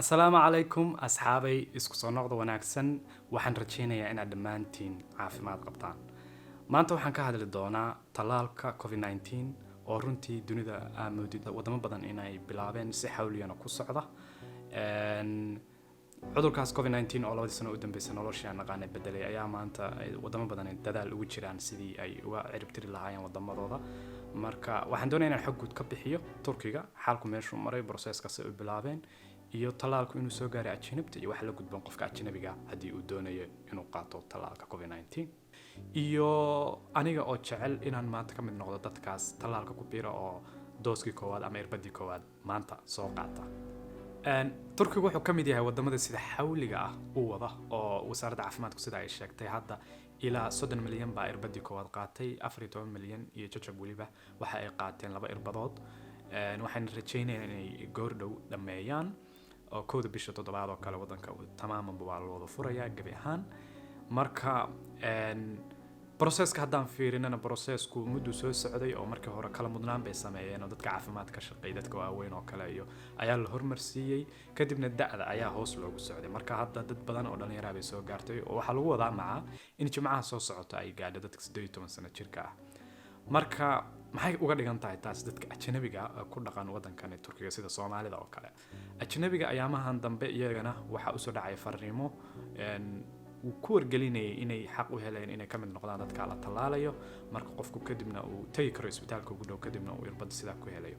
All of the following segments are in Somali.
Assalaamu calaykum asxaabay isku soo noqda wanaagsan waxaan rajeynayaa inaad dhammaantiin caafimaad qabtaan maanta waxaan ka hadli doonaa tallaalka COVID-19 oo runtii dunida aamudida wadamo badan inay bilaabeen si xawliyana ku socda cudurkaas COVID-19 oo labadii sano u dambeysay nolosha naqaan bedelay ayaa maanta wadamo badan dadaal ugu jiraan sidii ay uga cirib tiri lahaayeen wadamadooda marka waxaan doonayaa inaan xog guud ka bixiyo Turkiga xalku meeshu maray processkaas ay bilaabeen iyo tallaalku inuu soo gaaray ajnabta iyo wax la gudban qofka ajnabiga hadii uu doonayo inuu qaato tallaalka COVID-19 iyo aniga oo jecel inaan maanta ka mid noqdo dadkaas tallaalka ku biira oo dooskii koowaad ama irbadii koowaad maanta soo qaata Turkiga wuxuu ka mid yahay wadamada sida xawliga ah u wada oo wasaaradda caafimaadku sida ay sheegtay hadda ilaa 30 milyan baa irbadii koowaad qaatay 14 milyan iyo jajab waliba waxa ay qaateen laba irbadood waxaan rajeynayaa inay goor dhow dhameeyaan oo kooda bisha toddobaad oo kale wadanka tamaaman waa loo wada furayaa gabi ahaan marka processka haddaan fiirinana processku muddo soo socday oo markii hore kala mudnaan bay sameeyeen oo dadka caafimaadka ka shaqeeya dadka waaweyn oo kale iyo ayaa la hormarsiiyay kadibna da'da ayaa hoos loogu socday marka hadda dad badan oo dhalinyaro bay soo gaartay oo waxa lagu wadaa maca in jimcaha soo socota ay gaadho dadka 18 sano jirka ah marka maxay uga dhigan tahay taas dadka ajnabiga ku dhaqan wadankan Turkiga sida Soomaalida oo kale ajnabiga ayaamahan dambe iyagana waxa u soo dhacay fariimo uu ku wargelinayay inay xaq u heleen inay ka mid noqdaan dadka la tallaalayo marka qofku kadibna uu tagi karo isbitaalka ugu dhow kadibna uu irbad sida ku helayo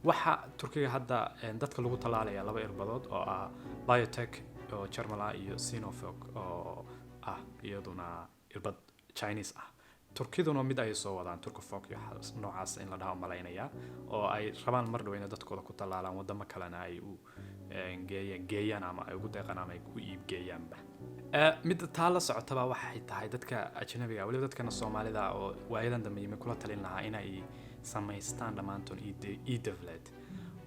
waxa Turkiga hadda dadka lagu tallaalaya laba irbadood oo ah BioNTech oo Jarmal iyo Sinovac oo ah iyaduna irbad Chinese ah Turkiduna mid ay soo wadaan Turkovac iyo noocaas in la dhaho malaynaya oo ay rabaan mar dhow in dadkooda ku tallaalaan wadamo kalena ay u geeyaan ama ay ugu deeqaan ama ay ku iib geeyaanba mid taala socotaba waxay tahay dadka ajnabiga waliba dadkana Soomaalida oo waayadan dambe yimid kula talin lahaa inay samaystaan dhamaantoon e-devlet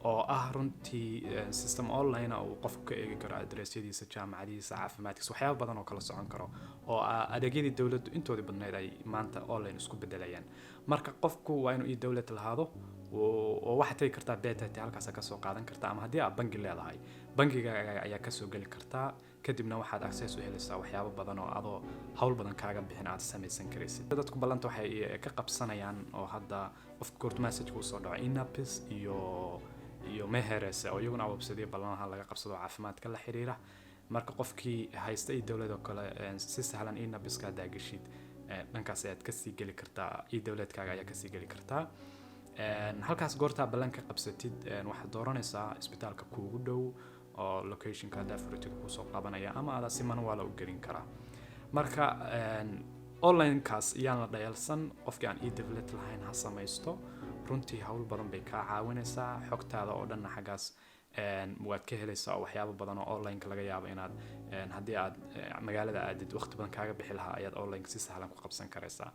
oo ah runtii system online oo qofku ka eegi karo adressyadiisa jaamacadiisa caafimaadkiisa waxyaabo badan oo kala socon karo oo adeegyadii dawladdu intoodii badneed ay maanta online isku bedelayaan marka qofku waa inuu e-devlet lahaado oo waxa tay kartaa data halkaas ka soo qaadan kartaa ama hadii aad bangi leedahay bangiga ayaa ka soo gali kartaa kadibna waxaad access u helaysaa waxyaabo badan oo adoo hawl badan kaaga bixin aad samaysan karaysid dadku balanta waxay ka qabsanayaan oo hadda of course message ku soo dhaco inapis iyo meheres oo iyaguna website balanaha laga qabsado caafimaadka la xiriira marka qofkii haysta dawladda kale si sahlan inapiska daagashid dhankaas aad ka sii gali kartaa dawladkaaga ayaa ka sii gali kartaa halkaas goorta balanka qabsatid waxaad dooranaysaa isbitaalka kuugu dhow oo locationka dafurtiga ku soo qabanaya ama aad si manual u gelin kara marka online kaas iyaan la dhayalsan qofkii aan e-devlet lahayn ha samaysto runtii hawl badan bay ka caawinaysaa xogtaada oo dhan xagaas waad ka helaysaa waxyaabo badan oo online laga yaabo inaad hadii aad magaalada aadid waqti badan kaaga bixi lahaa ayaad online si sahlan ku qabsan karaysaa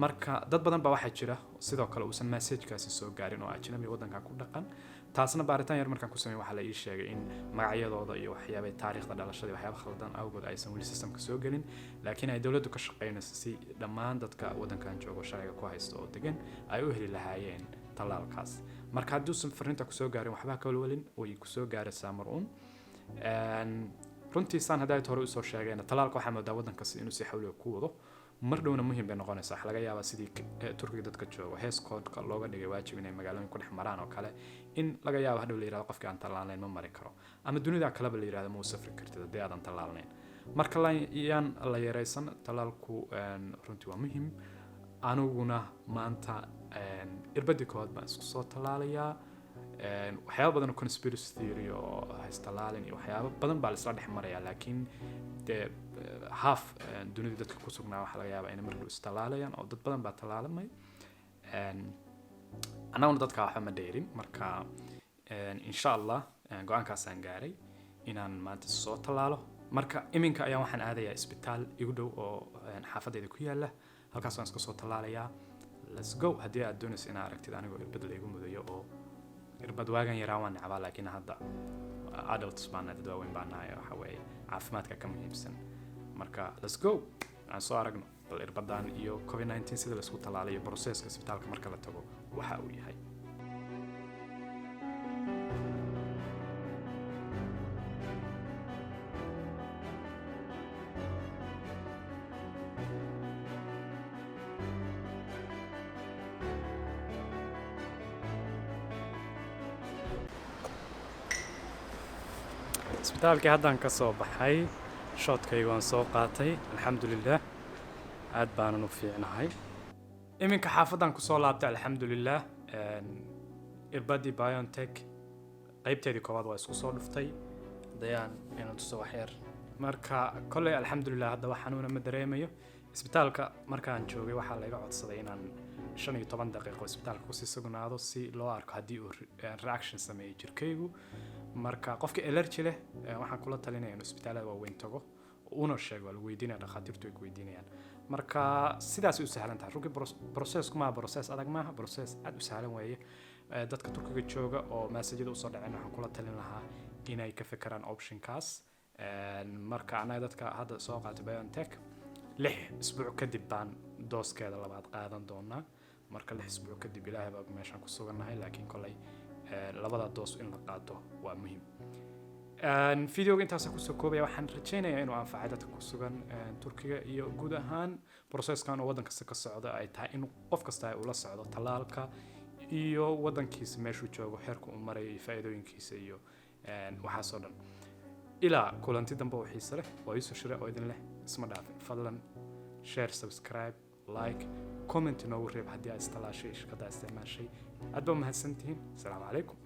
marka dad badan baa waxa jira sidoo kale uusan message-kaasi soo gaarin oo ajnabi wadanka ku dhaqan taasna baaritaan yar markaan ku sameeyay waxa la ii sheegay in magacyadooda iyo waxyaabo taariikhda dhalashada waxyaabo khaldan awgood aysan wali systemka soo galin laakiin ay dawladdu ka shaqeynayso si dhammaan dadka wadankan jooga sharciga ku haysto oo degan ay u heli lahaayeen tallaalkaas marka haddii uusan fariinta ku soo gaarin waxba ka walwalin way ku soo gaaraysaa maruun runtii saan hadda hore u soo sheegayna tallaalka waxa moodaa wadankaas inuu si xawli ku wado mar dhowna muhiim bay noqonaysaa waxa laga yaabaa sidii Turkiga dadka jooga hees code looga dhigay waajib inay magaalooyinka ku dhex maraan oo kale in laga yaabo hadhow la yiraahdo qofka aan tallaalnayn ma mari karo ama dunida kale la yiraahdo ma safri kartid hadii aadan tallaalnayn marka la yareysan tallaalku runtii waa muhiim anuguna maanta irbadii koowaad baan isku soo tallaalayaa waxyaabo badan oo conspiracy theory oo haystallaalin iyo waxyaabo badan baa la isla dhex marayaa laakiin half dunida dadka ku sugnaa waxa laga yaabaa inay markuu istallaalayaan oo dad badan baa tallaalamay anaguna dadka waxa ma dheerin marka insha Allah go'aankaas aan gaaray inaan maanta soo tallaalo marka iminka ayaa waxaan aadayaa isbitaal igu dhow oo xaafadayda ku yaala halkaas waan iska soo tallaalayaa let's go hadii aad doonayso inaad aragtid anigoo irbad la igu mudayo oo irbad waagan yaraa waan nacbaa laakiin hadda adults baan dad waaweyn baan nahay waxa weeye caafimaadka ka muhiimsan marka let's go aan soo aragno bal irbadan iyo COVID-19 sida la isku tallaalayo processka isbitaalka marka la tago waxa uu yahay isbitaalkii haddaan ka soo baxay shoodkayga waan soo qaatay alxamdulilah aad baanan u fiicnahay iminka xaafadan kusoo laabtay alxamdulilah irbadii BioNTech qaybteedii koowaad waa isku soo dhuftay dayaan inaan tuso wax yar marka kolley alxamdulilah hadda wax xanuuna ma dareemayo isbitaalka markaan joogay waxaa laga codsaday inaan 15 daqiiqo isbitaalka kusii sugnaado si loo arko haddii uu reaction sameeyo jirkaygu marka qofka allergy leh waxaan kula talinayaa inuu isbitaalada waaweyn tago una sheego waa lagu weydiinaya dhakhaatiirtu ay ku weydiinayaan marka sidaas u sahlan tahay runtii process kuma process adag maaha process aad u sahlan weeye dadka Turkiga jooga oo maasajida u soo dhaceen waxaan kula talin lahaa inay ka fikiraan optionkaas marka anaga dadka hadda soo qaatay BioNTech 6 isbuuc kadib baan dooskeeda labaad qaadan doonaa marka 6 isbuuc kadib ilaahay baa meeshaan ku sugannahay laakiin kolay labada doos in la qaato waa muhiim fideoga intaas ku soo koobaya waxaan rajaynayaa inuu anfacay dadka ku sugan Turkiga iyo guud ahaan processkan oo wadan kasta ka socda ay tahay in qof kasta uu la socdo talaalka iyo wadankiisa meeshuu joogo heerku uu maray faa'iidooyinkiisa iyo waxa soo dhan ilaa kulanti dambe oo xiiso leh oo isu shire oo idin leh isma dhaafin fadlan share subscribe like comment noogu reeb haddii aad istalaashay shaqada isticmaashay aad baa mahadsantihiin assalaamu calaykum